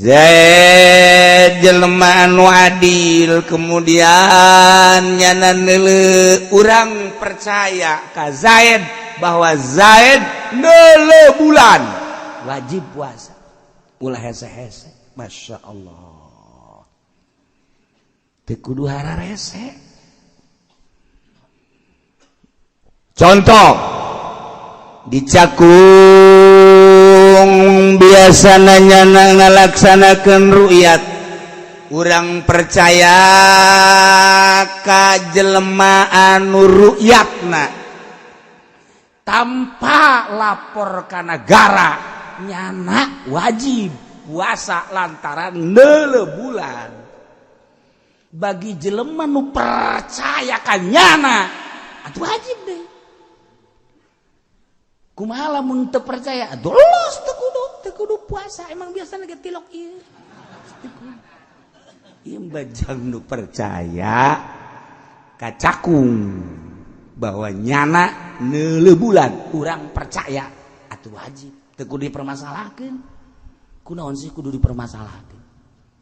Zaid jelema anu adil, kemudian nyana neuleuh urang percaya ka Zaid bahwa Zaid neuleuh bulan wajib puasa ulah hese-hese. Masya Allah, teu kudu hararese. Contoh di Cakung biasana nyana ngalaksanakeun ru'yat, urang percaya ka jelema anu ru'yatna tanpa lapor ka negara nyana wajib puasa lantaran neuleuh bulan. Bagi jelema nu percaya ka nyana atuh wajib deh. Kumaha lamun teu percaya atuh los teu kudu puasa, emang biasana ge tilok ieu. Ieu bajang nu percaya ka Cakung bahwa nyana neuleuh bulan, urang percaya atuh wajib teu kudu dipermasalahkeun. Kunaon sih kudu dipermasalahkeun?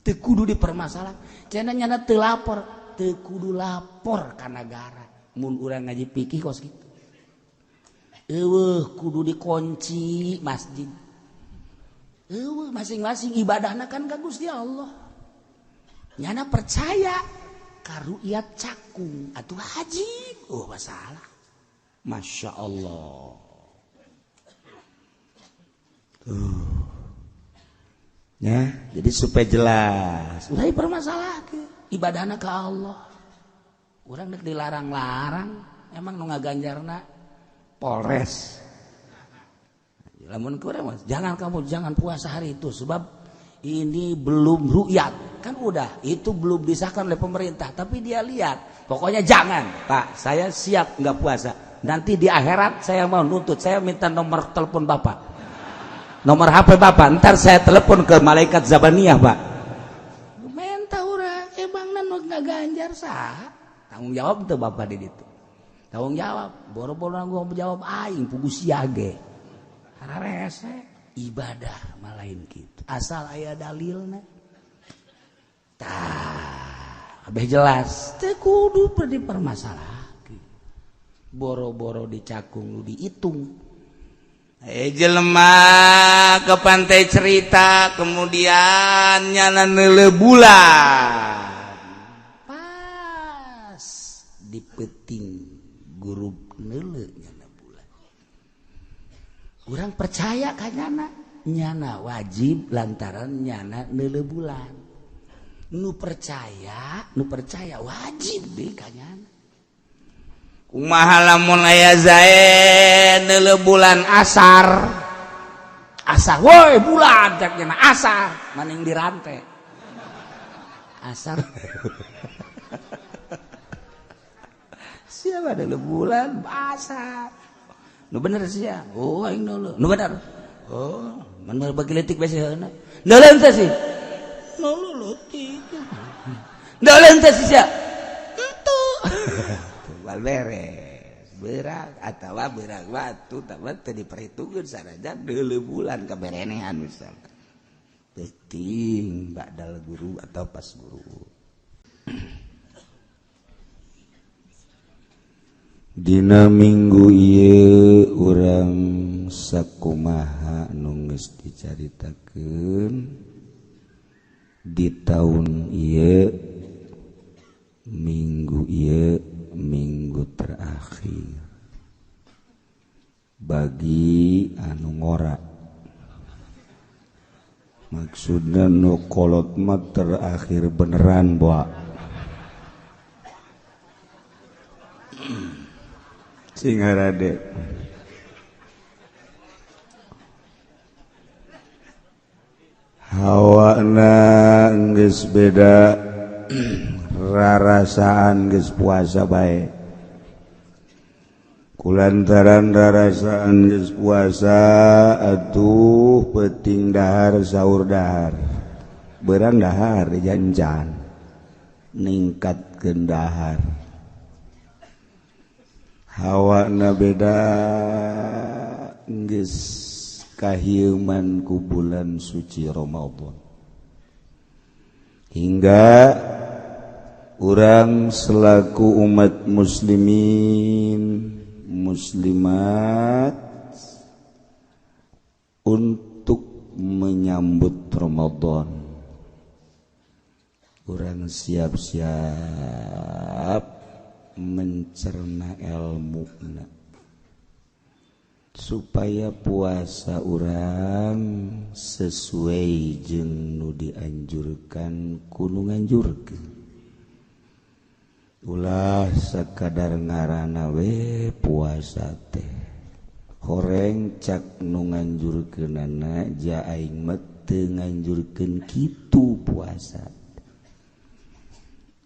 Teu kudu dipermasalahkeun. Cenah nyana teu lapor, teu kudu lapor ka negara. Mun urang ngaji fikih kos kitu. Eueuh kudu dikunci masjid. Eueuh masing-masing ibadahna kan ka Gusti Allah. Nyana percaya ka ru'yat Cakung atuh wajib. Oh masalah. Masya Allah. Ya, jadi supaya jelas. Udah dipermasalahkeun ibadahna ka Allah. Urang dek dilarang-larang, emang nu ngaganjarna Polres. Lamun kurang jangan puasa hari itu sebab ini belum ru'yat. Kan udah, itu belum disahkan oleh pemerintah, tapi dia lihat. Pokoknya jangan, Pak, saya siap nggak puasa. Nanti di akhirat saya mau nuntut, saya minta nomor telepon Bapak. Nomor HP Bapak, ntar saya telepon ke malaikat Zabaniyah, Pak. Minta urang, bangna nu ngaganjar sah. Tanggung jawab tuh Bapak di ditu. Tanggung jawab, boro-boro gua jawab aing pugu sia ge. Hararese ibadah malain kitu. Asal aya dalilna. Tah, abeh jelas teu kudu dipermasalahkeun. Boro-boro di Cakung lu diitung. Jelema ke pantai cerita kemudian nyana neuleuh bulan. Pas di peuting guru neuleuh nyana bulan. Urang percaya ka nyana wajib lantaran nyana neuleuh bulan. Nu percaya wajib deh ka nyana. Kumaha lamun aya Zaid neuleuh bulan asar woi bulan cak cenah asar maning dirante asar siapa neuleuh bulan asar nu bener sia oh aing neuleuh nu bener oh mun bagi leutik besi heuna neuleuh teh sih neuleuh leutik neuleuh teh sia itu wal beres berak atawa berak batu tapi teu diperhitungkeun sanajan neuleuh bulan kaberenehan misalkan penting ba'dal guru atau pas guru. Dina minggu ieu urang sakumaha nu geus dicaritakeun di taun ieu minggu ieu minggu terakhir bagi anu ngora maksudna nu kolot mah terakhir beneran boa sing harade hawana geus beda rarasaan geus puasa bae kulantaran rarasaan geus puasa atuh peuting dahar saur dahar beurang dahar janjan ningkatkeun dahar hawana beda geus kahieuman ku bulan suci Ramadan hingga urang selaku umat muslimin muslimat untuk menyambut Ramadan urang siap-siap mencerna ilmuna supaya puasa urang sesuai jeung nu dianjurkan kudu nganjurkeun ulah sakadar ngaranna we puasa teh horeng cak nu nganjurkeunana ja aing mah teu nganjurkeun kitu puasa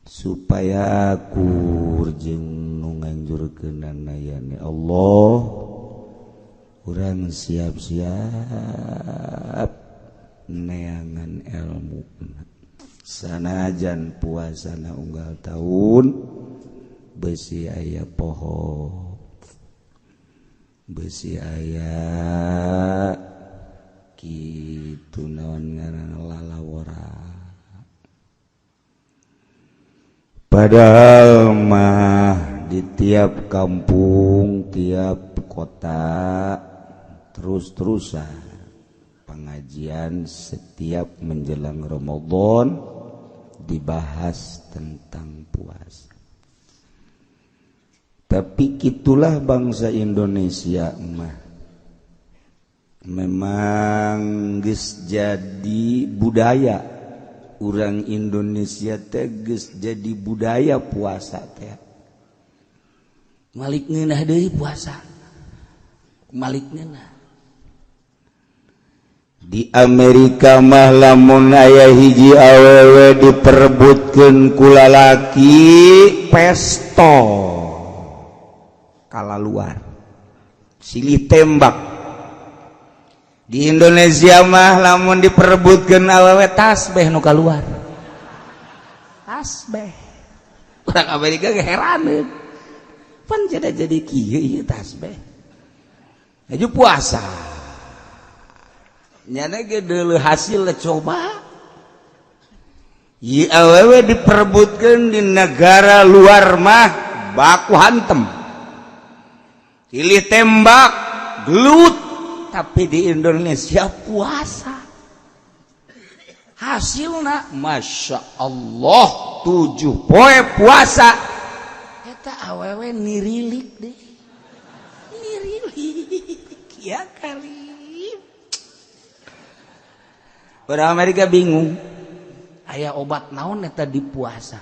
supaya akur jeung nu nganjurkeunana yani Allah urang siap-siap neangan ilmu sanajan puasana unggal tahun besi aya poho besi aya kitu naon ngaranna lalawara padahal mah di tiap kampung tiap kota terus-terusan pengajian setiap menjelang Ramadan dibahas tentang puasa. Tapi gitulah bangsa Indonesia mah memang geus jadi budaya urang Indonesia teh geus jadi budaya puasa teh. Malik ngeunah deui puasa. Malik ngeunah. Di Amerika mah lamun aya hiji awewe diperebutkeun ku lalaki pesto kala luar silih tembak. Di Indonesia mah lamun diperebutkeun awewe tasbih nu kaluar tasbih. Orang Amerika ge heraneun pan jadi kieu ieu tasbih aju puasa nyana ge deuleu hasil coba ieu awewe diperebutkeun di negara luar mah baku hantem silih tembak gelut tapi di Indonesia puasa hasilna Masya Allah 7 poe puasa eta awewe nirilik deh nirilik ya kali. Orang Amerika bingung aya obat naon eta di puasa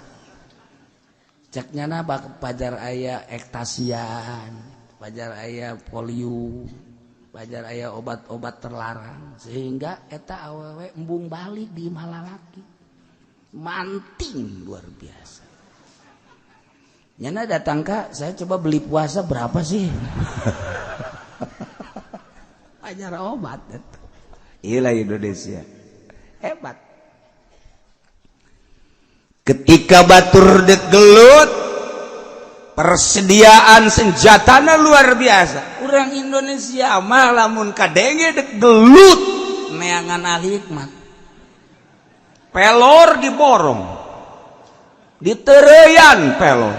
ceknyana pajar aya ektasian pajar aya polio pajar aya obat-obat terlarang sehingga eta awewe embung balik di malalaki manting luar biasa nyana datang Kak saya coba beli puasa berapa sih pajar obat eta inilah Indonesia hebat. Ketika batur dek gelut, persediaan senjatana luar biasa. Orang Indonesia mah lamun kadenge dek gelut, neangan ahli hikmat. Pelor diborong, ditereyan pelor.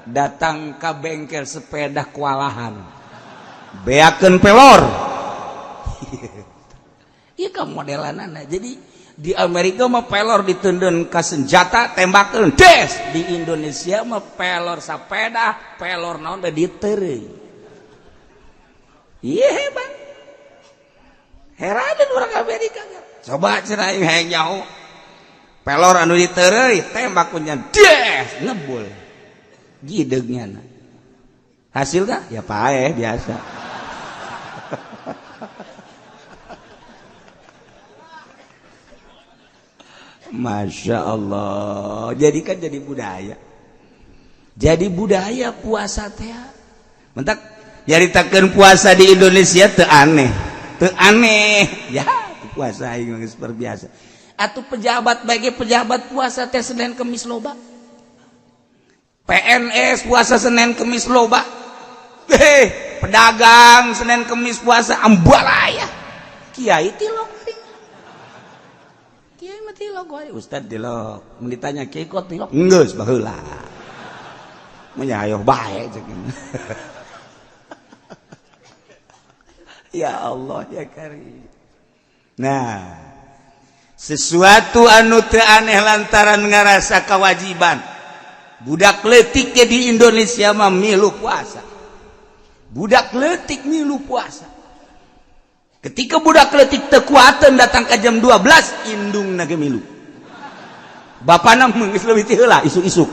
Datang ke bengkel sepeda kewalahan, beakeun pelor. Iya kan modelanana. Jadi di Amerika mah pelor diteundeun ka senjata tembakeun des. Di Indonesia mah pelor sapeda, pelor naon teh diteureun. Ieu hebat. Heraneun urang Amerika. Coba cenah hayang nyaho. Pelor anu diteureun tembak punya des ngebul. Gideugnyana. Hasilna ya paeh biasa. Masya Allah. Jadi kan jadi budaya. Jadi budaya puasa teh. Mentak nyaritakeun puasa di Indonesia teu aneh. Teu aneh. Ya, puasa aing geus biasa. Atuh pejabat bagi pejabat puasa teh Senin Kemis loba. PNS puasa Senin Kemis loba. Pedagang Senin Kemis puasa ambalaya. Kiai ti loba. kiai mah tilok wae ustad tilok mun ditanya kiai kok tilok geus baheula mun ayo bae ceuk ya Allah ya Karim. Nah, sesuatu anu teu aneh lantaran ngarasa kewajiban. Budak leutik di Indonesia mah milu puasa. Budak leutik milu puasa. Ketika budak leutik teu kuateun datang ke jam 12 indungna ge milu. Bapana geus leuwih ti heula isuk-isuk.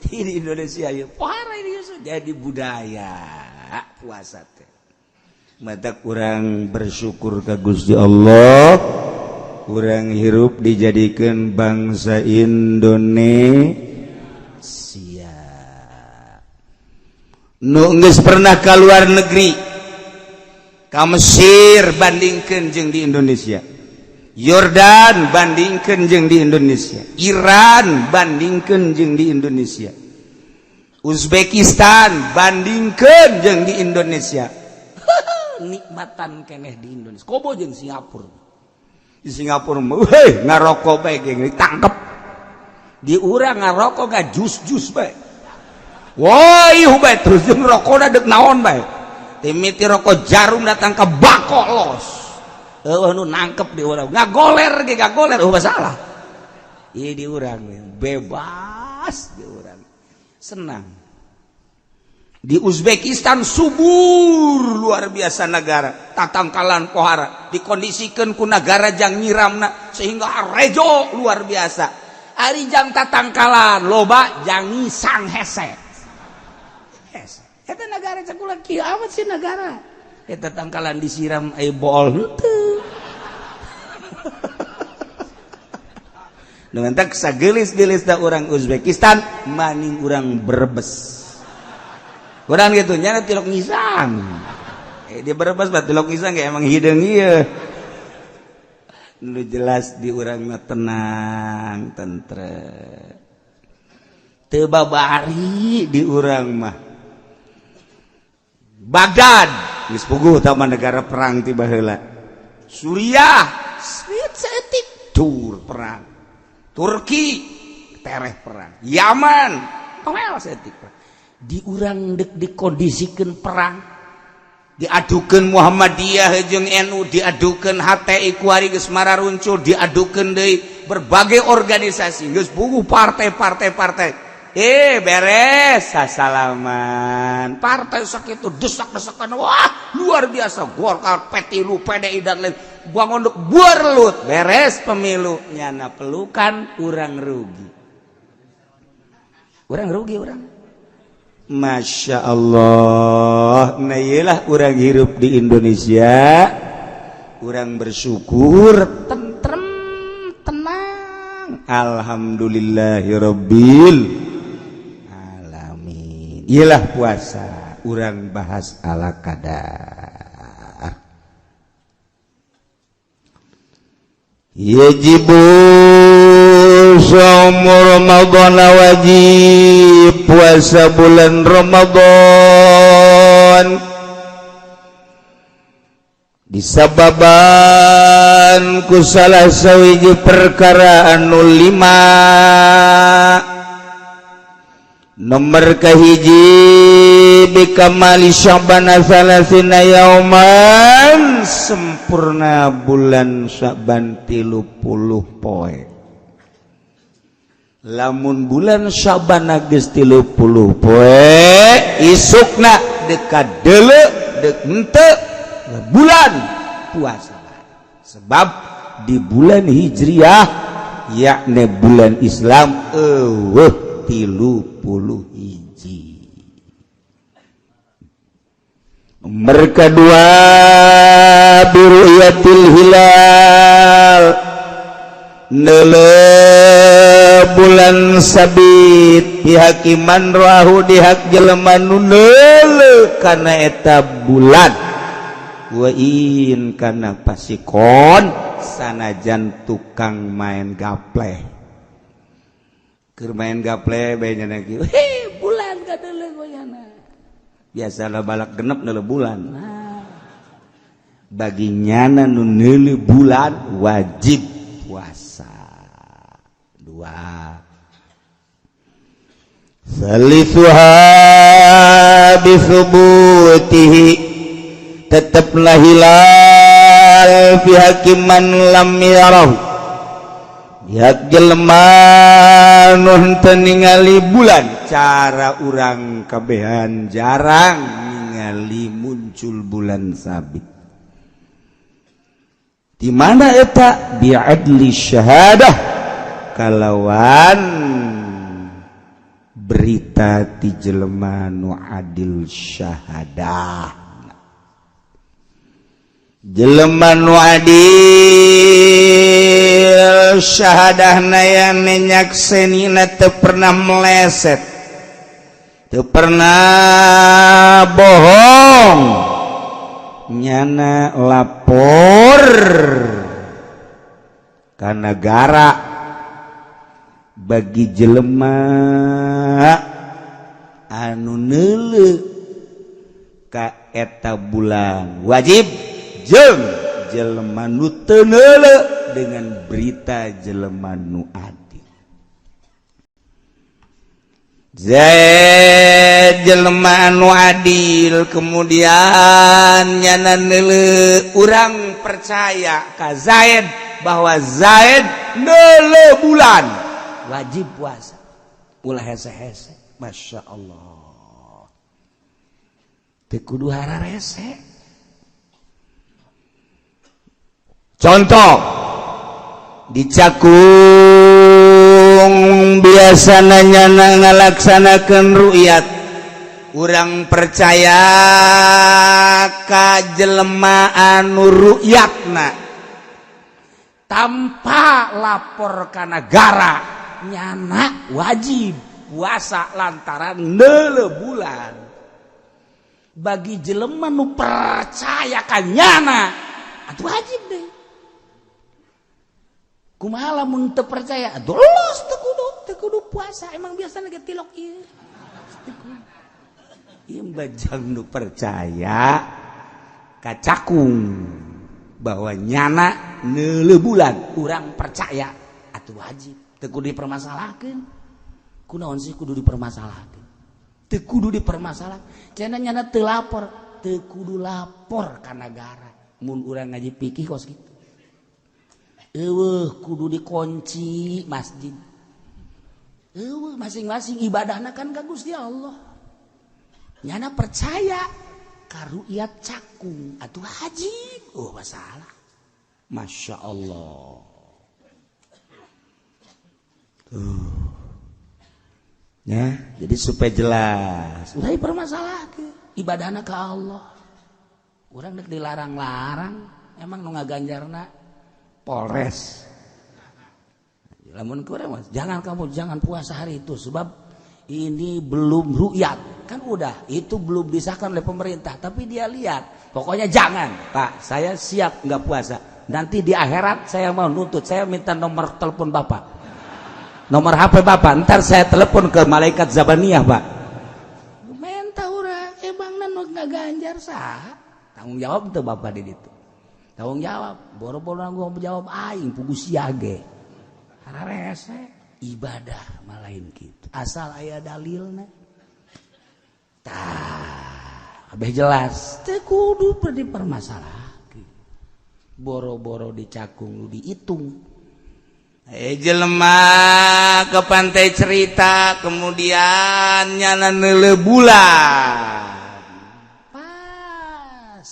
Di Indonesia ieu parah ini jadi budaya puasa teh. Mata kurang bersyukur ka Gusti Allah, kurang hirup dijadikan bangsa Indonesia. Nu geus pernah ka luar negeri, ka Mesir bandingkeun jeung di Indonesia, Yordan bandingkeun jeung di Indonesia, Iran bandingkeun jeung di Indonesia, Uzbekistan bandingkeun jeung di Indonesia. Nikmatan keneh di Indonesia. Kobo jeung Singapura. Di Singapura mah ngarokok bae geng ditangkep. Di urang ngarokok ga jus-jus bae. Woi bae terus jeung rokona deuk naon bae. Timiti rokok jarum datang ke bakolos. Eueuh nu nangkep di urang. Ngagoler ge ngagoler masalah. Ieu di urang bebas di urang. Senang. Di Uzbekistan subur luar biasa negara, tatangkalan pohara dikondisikan ku negara jang nyiramna sehingga rejo luar biasa. Ari jang tatangkalan loba jang ngisang hese. Eta negara cakulah kieu amat sih negara. Eta tatangkalan disiram aya bol henteu. Dengan tak sagelis-gelis da urang Uzbekistan maning urang Brebes. Kurang gitu nya tilok ngisang. Dia Brebes bat tilok ngisang ge emang hideung ieu. Nu jelas di urang mah tenang, tentrem. Teu babari di urang mah. Baghdad geus puguh tama negara perang ti baheula. Suriah, setik tur perang. Turki tereh perang. Yaman, pamel setik perang. Di urang dek dikondisikan perang, diadukan Muhammadiyah jeung NU, diadukan HTI kuari geus mararuncul, diadukan deui berbagai organisasi geus puguh partai beres sasalaman partai sakitu desak-desakan wah luar biasa Golkar P3 PDI dan lain bangun dek berlut beres pemilu nyana pelukan urang rugi urang Masya Allah. Nah iyalah orang hirup di Indonesia, orang bersyukur tentrem tenang alhamdulillahirabbil alamin. Iyalah puasa orang bahas ala kadar. Yajibu shaum Ramadan wajib puasa bulan Ramadan disababan ku salah sawiji perkara anu 5 nomor kahiji bikamali Sya'ban salasina yauman sempurna bulan Sya'ban 30 poe. Lamun bulan Sya'ban geus 30 poe isukna dekat deuleu dek henteu bulan puasa. Sebab di bulan Hijriah yakni bulan Islam eueuh 30 hiji. Nomor kedua biru'yatil hilal neuleuh bulan sabit pihak iman rahu dihak jelema nu neuleuh kana eta bulan wa in kana pasikon sanajan tukang main gapleh. Keur main gaple bae nya kieu bulan kadeuleu goyana biasana balak genep neuleuh bulan. Nah bagi nyana nu neuleuh bulan wajib puasa. dua. Salisuha bisubutihi, tetaplah hilal fi hakiman lam yarahu, yak jelema nu henteu ningali bulan. Cara urang kabehan jarang ningali muncul bulan sabit. Di mana eta? Bi'adli syahadah, kalawan berita ti jelema nu adil syahadah. Jelema nu adil syahadahna yang nyakseenina teu pernah meleset, teu pernah bohong, nyana lapor ka negara bagi jelema anu neuleuh ka eta bulan wajib, jeung jelema nu teu neuleuh dengan berita jelema nu adil. Zaid jelema anu adil, kemudian nyana neuleuh urang percaya ka Zaid bahwa Zaid neuleuh bulan, wajib puasa. Ulah hese-hese, masya Allah, teu kudu hararese. Contoh di Cakung biasana nyana ngalaksanakeun ru'yat, urang percaya ka jelema anu ru'yatna tanpa lapor ka negara, nyana wajib puasa lantaran neuleuh bulan. Bagi jelema nu percaya ka nyana atuh wajib deh. Kumaha lamun teu percaya? Atuh los teu kudu puasa. Emang biasana ge tilok ieu. Ieu bajang nu percaya ka Cakung bahwa nyana neuleuh bulan, urang percaya atuh wajib, teu kudu dipermasalahkeun. Kunaon sih kudu dipermasalahkeun? Teu kudu dipermasalahkeun. Cenah nyana teu lapor, teu kudu lapor ka negara. Mun urang ngaji fikih kos kitu. Eueuh kudu dikunci masjid. Eueuh masing-masing ibadahna kan ka Gusti Allah. Nyana percaya ka ru'yat Cakung atuh wajib. Oh masalah. Masya Allah. Tuh. Ya, jadi supaya jelas. Udah dipermasalahkeun ibadahna ka Allah. Urang dek dilarang-larang, emang nu ngaganjarna Polres. Lamun kurang mas, jangan puasa hari itu sebab ini belum ru'yat. Kan udah, itu belum disahkan oleh pemerintah, tapi dia lihat. Pokoknya jangan, Pak, saya siap nggak puasa. Nanti di akhirat saya mau nuntut, saya minta nomor telepon Bapak. Nomor HP Bapak, ntar saya telepon ke malaikat Zabaniyah, Pak. Minta urang, bangna nu ngaganjar sah. Tanggung jawab tuh Bapak di ditu. Tanggung jawab, boro-boro gua jawab aing pugu siage. Hararese ibadah malain gitu. Asal aya dalilna. Tah, kabeh jelas. Teu kudu dipermasalahkeun. Boro-boro di Cakung lu diitung. Jelema ke pantai cerita kemudian nyana neuleuh bulan. Pas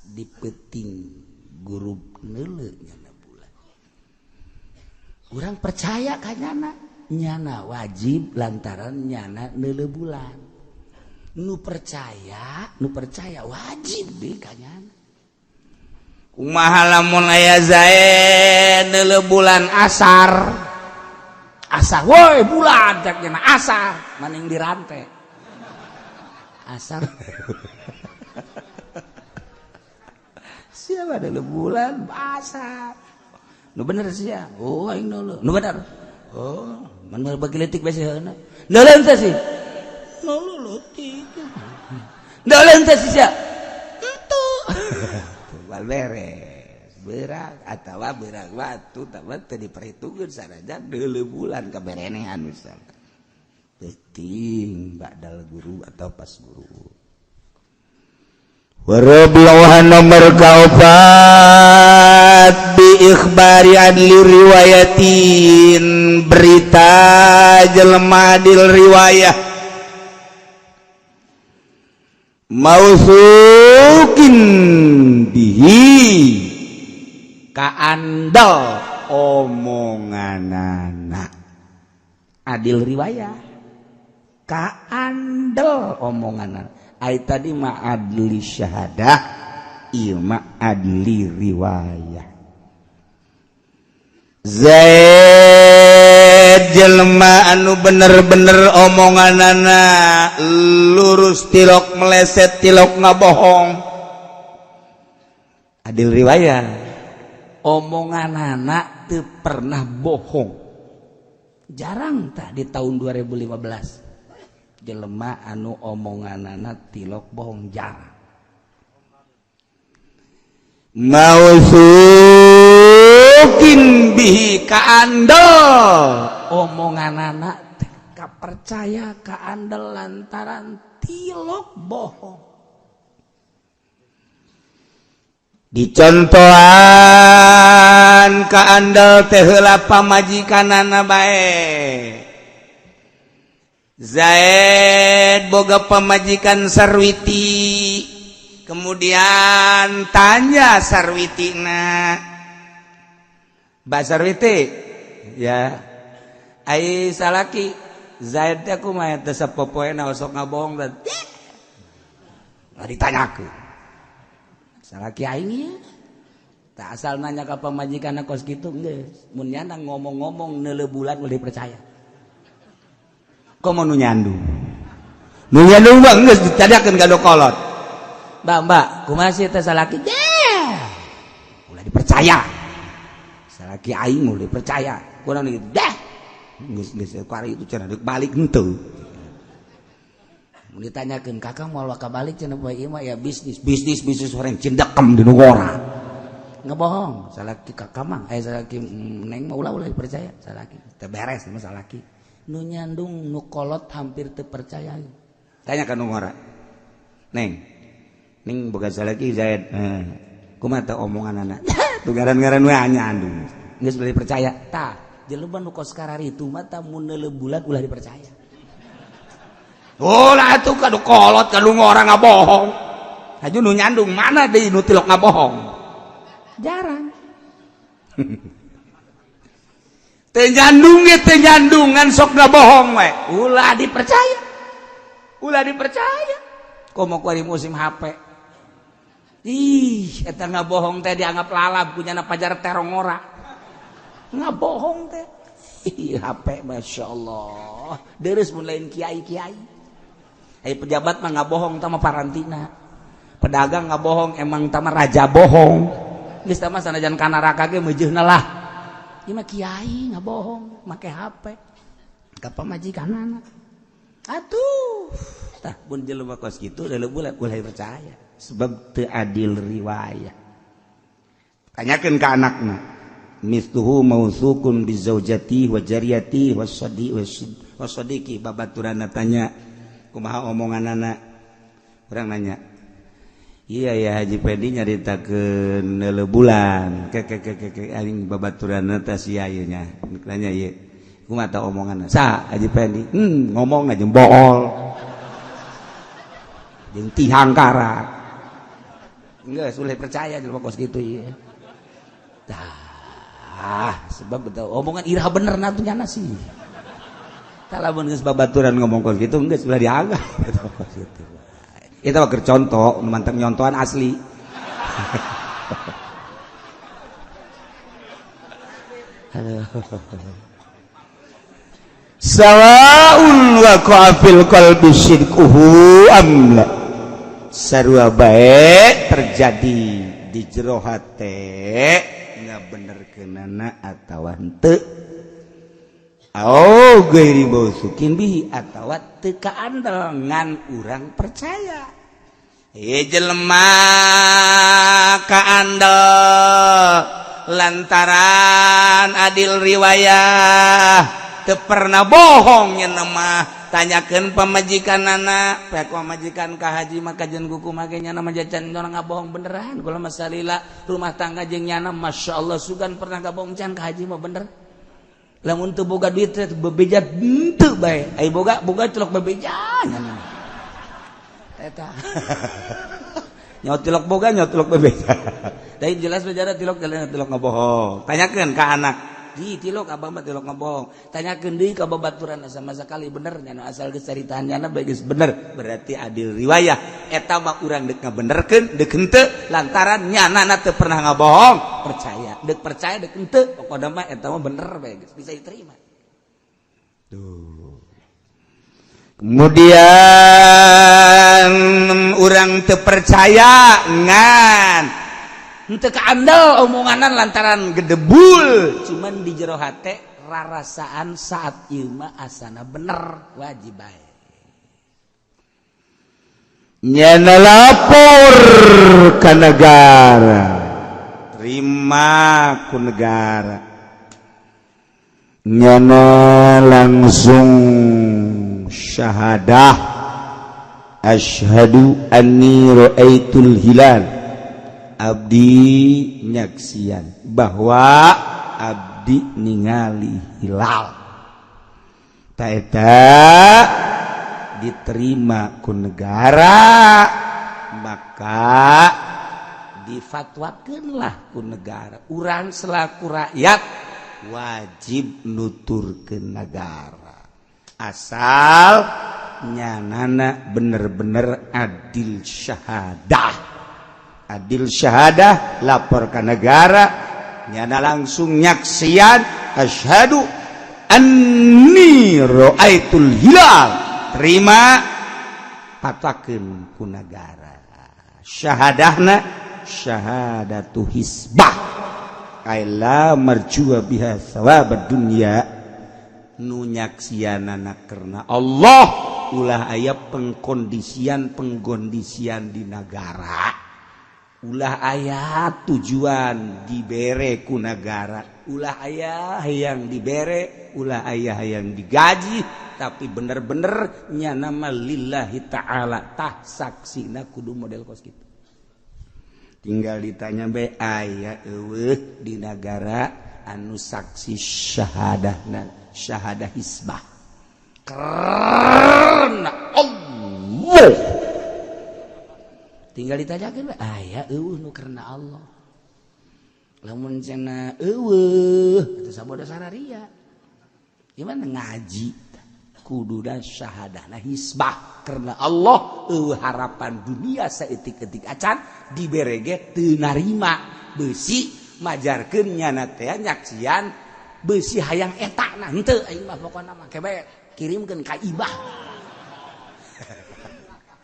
dipeting guru neuleuh nyana bulan. Urang percaya ka nyana wajib lantaran nyana neuleuh bulan. Nu percaya wajib deh ka nyana. Kumaha lamun aya Zaid neuleuh bulan asar. Asar woi bulan cek nyana asar maning dirantai. Asar. Siapa ada bulan basah. Nu bener sia. Oh aing neuleuh. Nu bener. Oh, mun bagi leutik bae seuna. Neuleuh teh sih. Neuleuh leutik. Neuleuh teh sia. Entu. Bal beres. berak atawa berak batu tapi teu diperhitungkeun sanajan 2 bulan kaberenehan misalnya penting ba'dal guru atau pas guru. Warablawahan nomor kaopat bi ikhbari adli riwayatin berita jelema adil riwayah mausukin bihi kaandal omonganana adil riwayah kaandal omonganana ai tadi ma adli syahadah ieu ma adli riwayah. Zaid jelema anu bener-bener omonganana lurus tilok meleset tilok ngabohong adil riwayah omonganana teu pernah bohong jarang tak di tahun 2015 jelema anu omonganana tilok bohong jarang. Mausukin bihi kaandel omonganana kapercaya kaandel lantaran tilok bohong. Dicontohan kaandel teh heula pamajikanana bae. Zaid boga pamajikan Sarwiti, kemudian tanya Sarwitina, Mbak Sarwiti, ya, ai salaki Zaid teh kumaha teh sapopoena sok ngabohong dan ditanyakeun. Salaki aing tak asal nanya ka pamajikanna kos kitu geus, mun nyana ngomong-ngomong neuleuh bulan udah dipercaya. Komo nu nyandung mah geus ditadakeun ka kolot. Mbak kumaha sih teh salaki ulah dipercaya salaki aing ulah dipercaya kunaon gitu geus kari itu cenah deuk balik henteu mun ditanyakeun kakang moal waka balik cenah poe ieu mah ya bisnis horeng cindekem di nugora ngebohong salaki kakang mah salaki neng mah ulah dipercaya salaki teh beres mah salaki nu nyandung nu kolot hampir teu percaya. Tanya ka nu ngora. Neng boga salaki Zaid. Kumaha teh omonganana? Tu ngaran-ngaran we nyandung. Geus bari percaya. Tah, jelema nu kos kararitu mah tah mun neuleuh bulan ulah dipercaya. Oh lah atuh ka nu kolot ka nu ngora ngabohong. Haju nu nyandung mana deui nu tilok ngabohong? Jarang. Tenyandungan sok nggak bohong we ulah dipercaya komo kuari musim HP eta nggak bohong teh dianggap lalap punya pajar terong ora nggak bohong teh HP Masya Allah deres mun lain kiai pejabat mah nggak bohong tama parantina pedagang nggak bohong emang tama raja bohong geus tama sanajan ka neraka ge meujeunna lah. Ieu mah kiai ngabohong, make HP. Ka pamajikanana. Atuh, tah mun jelema kos kitu da leuwih ulah percaya sebab teu adil riwayah. Tanyakeun ka anakna, mithluhu mausukun bi zaujati wa jariyati wasadiqi babaturanna tanya kumaha omonganana. Urang nanya, iya ya Haji Pedi nyaritakeun neuleuh bulan ke aing babaturanna teh sia ieu nya nanya ieu kumaha tah omonganna sa Haji Pedi ngomongna jeung bool jeung tihang karat geus ulah percaya jelema kos kitu ieu tah sebab betul omongan iraha benerna tuh nyana sih tah lamun geus babaturan ngomong kos kitu geus ulah dianggap kos kitu. Itu keur contoh, mantap nyontohan asli. Sawaun waqa'a fil qalbi syirkuhu amla. Sarua bae terjadi di jero hate ngabenerkeunana atawa henteu. Oh, gairi mausukin bihi atawa teu kaandel ngan urang percaya. Jelema kaandel lantaran adil riwayah teu pernah bohongnya nama tanyakeun pamajikan anak pek pamajikan ka haji maka jeung kuku make nya nama jajan orang ngabohong beneran kula masalila rumah tangga jeung nyana masyaallah sugan pernah ngabohong can ka haji mah bener lamun teu boga duit teh bebeja henteu bae ai boga celok bebeja nyana eta nyaut tilok boga nyaut tilok bebeja dari jelas bejana tilok jalan tilok ngabohong tanyakeun ka anak di tilok abang mah tilok ngabohong tanyakeun deui ka babaturan sama sekali bener nya asal geus caritahan nya bae geus bener berarti adil riwayah eta mah urang deuk ngabenerkeun deuk henteu lantaran nyanana teu pernah ngabohong percaya deuk percaya deuk henteu pokona mah eta mah bener bae geus bisa diterima tuh kemudian urang teu percaya ngan henteu kaandel omonganan lantaran gedebul cuman di jero hate rarasaan saat ieu mah asana bener wajib bae nyana lapor ka negara terima ku negara nyana langsung syahadah asyhadu anni ra'aitul hilal abdi nyaksian bahwa abdi ningali hilal ta eta diterima ku negara maka difatwakeunlah ku negara urang selaku rakyat wajib nuturkeun negara asal nyanana bener-bener adil syahadah lapor ke negara nyana langsung nyaksian asyhadu anni ra'aitul hilal terima patakeun ku negara syahadahna syahadatu hisbah aila marjua biha thawabad dunya nu nyaksianana karena Allah ulah aya pengkondisian di negara ulah aya tujuan dibere ku negara ulah aya hayang dibere ulah aya hayang digaji tapi bener-bener nya nama lillahi ta'ala tah saksina kudu model kos kitu tinggal ditanya bae aya eueuh di negara anu saksi syahadah hisbah karena Allah tinggal ditanyakeun aya eueuh nu karena Allah lamun cenah eueuh eta saboda sararia gimana ngaji kududa syahadahna hisbah karena Allah eueuh harapan dunia saeutik-eutik acan dibere ge teu narima beusi majarkeun nyana teh nyaksian beusi hayang eta na henteu aing mah pokona mah kebe kirimkeun ka ibah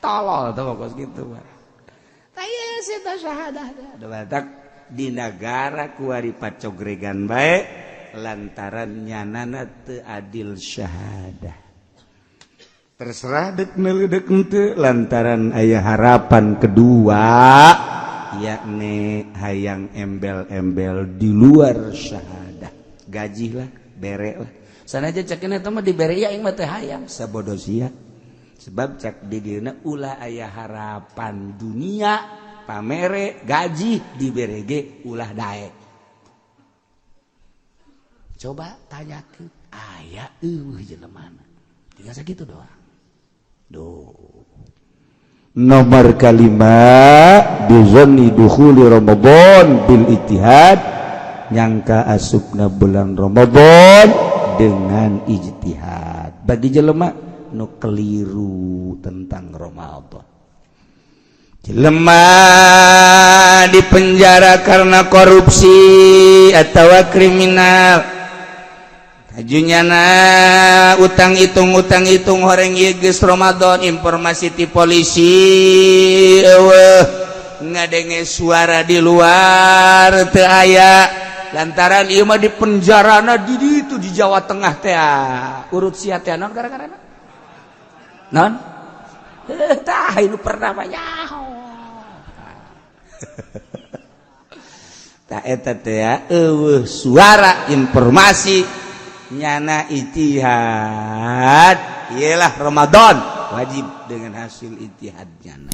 tolol tuh pokos kitu mah aya seta syahadah batak di negara kuari pacogregan bae lantaran nyanana teu adil syahadah terserah deuk neuleudek henteu lantaran aya harapan kedua yakni hayang embel-embel di luar syahadah gaji lah bere lah sanajan cekeun eta mah dibere ya aing mah teu hayang sabodo sia sebab cak di dieuna ulah aya harapan dunia pamere gaji dibere ge ulah dae coba tanyakeun aya eueuh jelemana tinggal sakitu doang nomor kalima bizanni dukhuli ramadan bil ijtihad nyangka asupna bulan Ramadan dengan ijtihad bagi jelema nu keliru tentang Ramadan jelema dipenjara karena korupsi atau kriminal hajunyana utang hitung horeng ieu geus Ramadan informasi ti polisi eueuh ngadenge suara di luar teu aya lantaran ieu mah dipenjarana di ditu di Jawa Tengah teh urut sia teh naon gara-garana non tah ini pernah banyak suara informasi nyana ijtihad ialah Ramadan wajib dengan hasil ijtihadnya.